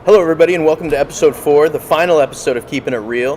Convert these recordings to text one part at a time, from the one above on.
Hello, everybody, and welcome to episode 4, the final episode of Keepin It Reel,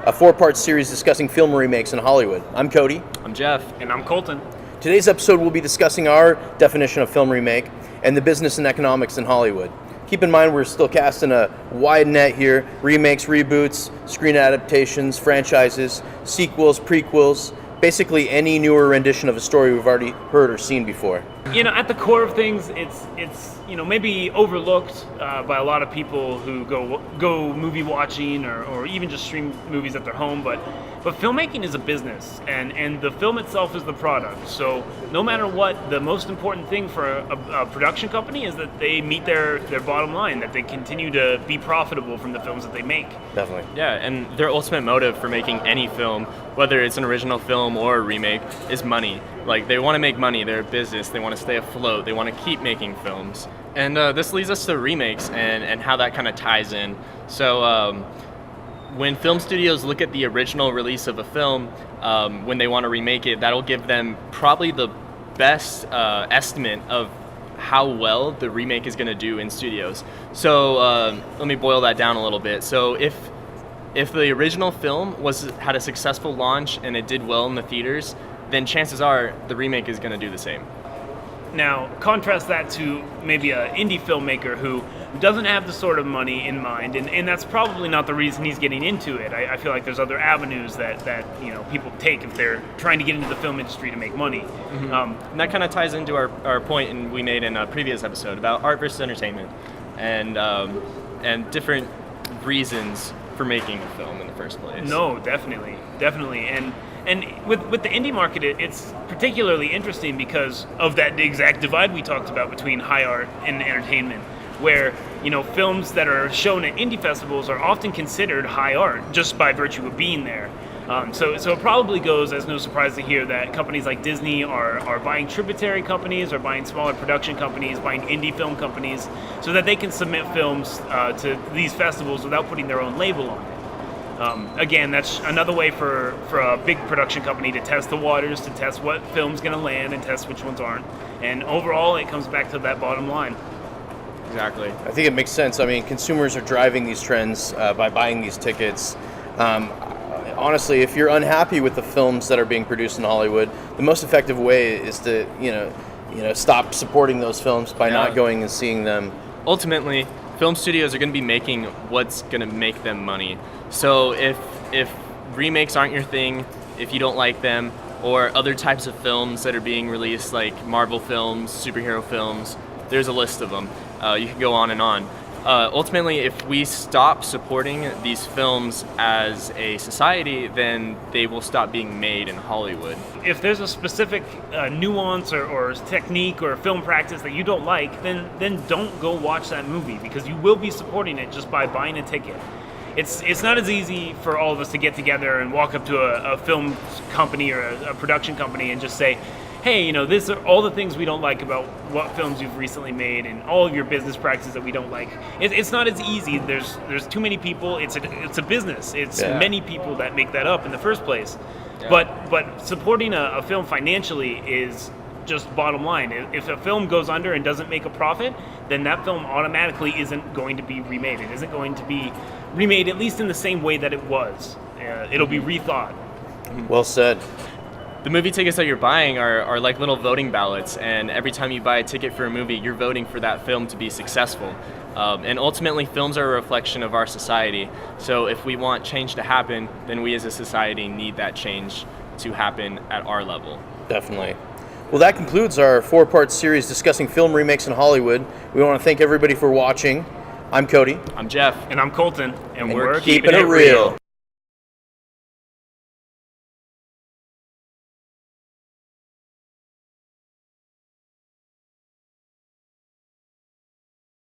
a 4-part series discussing film remakes in Hollywood. I'm Cody. I'm Jeff. And I'm Colton. Today's episode will be discussing our definition of film remake and the business and economics in Hollywood. Keep in mind we're still casting a wide net here: remakes, reboots, screen adaptations, franchises, sequels, prequels, basically any newer rendition of a story we've already heard or seen before. You know, at the core of things, it's maybe overlooked by a lot of people who go movie watching or even just stream movies at their home. But filmmaking is a business, and the film itself is the product. So no matter what, the most important thing for a production company is that they meet their bottom line, that they continue to be profitable from the films that they make. Definitely. Yeah, and their ultimate motive for making any film, whether it's an original film or a remake, is money. Like, they want to make money, they're a business, they want to stay afloat, they want to keep making films. And this leads us to remakes and how that kind of ties in. So when film studios look at the original release of a film, when they want to remake it, that'll give them probably the best estimate of how well the remake is going to do in studios. So let me boil that down a little bit. So if the original film had a successful launch and it did well in the theaters, then chances are the remake is going to do the same. Now, contrast that to maybe an indie filmmaker who doesn't have the sort of money in mind, and that's probably not the reason he's getting into it. I feel like there's other avenues that people take if they're trying to get into the film industry to make money. Mm-hmm. And that kind of ties into our point we made in a previous episode about art versus entertainment and different reasons for making a film in the first place. No, definitely. And with the indie market, it's particularly interesting because of that exact divide we talked about between high art and entertainment, where films that are shown at indie festivals are often considered high art just by virtue of being there. So it probably goes as no surprise to hear that companies like Disney are buying tributary companies, or buying smaller production companies, buying indie film companies, so that they can submit films to these festivals without putting their own label on it. Again, that's another way for a big production company to test the waters, to test what film's going to land and test which ones aren't. And overall, it comes back to that bottom line. Exactly. I think it makes sense. I mean, consumers are driving these trends by buying these tickets. Honestly, if you're unhappy with the films that are being produced in Hollywood, the most effective way is to stop supporting those films by not going and seeing them. Ultimately, film studios are going to be making what's going to make them money. So if remakes aren't your thing, if you don't like them, or other types of films that are being released, like Marvel films, superhero films, there's a list of them. You can go on and on. Ultimately, if we stop supporting these films as a society, then they will stop being made in Hollywood. If there's a specific nuance or technique or film practice that you don't like, then don't go watch that movie, because you will be supporting it just by buying a ticket. It's not as easy for all of us to get together and walk up to a film company or a production company and just say, hey, these are all the things we don't like about what films you've recently made and all of your business practices that we don't like. It's not as easy. There's too many people. It's a business. It's many people that make that up in the first place. Yeah. But supporting a film financially is just bottom line. If a film goes under and doesn't make a profit, then that film automatically isn't going to be remade. It isn't going to be remade, at least in the same way that it was. It'll be rethought. Well said. The movie tickets that you're buying are like little voting ballots, and every time you buy a ticket for a movie, you're voting for that film to be successful. And ultimately, films are a reflection of our society. So if we want change to happen, then we as a society need that change to happen at our level. Definitely. Well, that concludes our 4-part series discussing film remakes in Hollywood. We want to thank everybody for watching. I'm Cody. I'm Jeff. And I'm Colton. And we're keeping it real.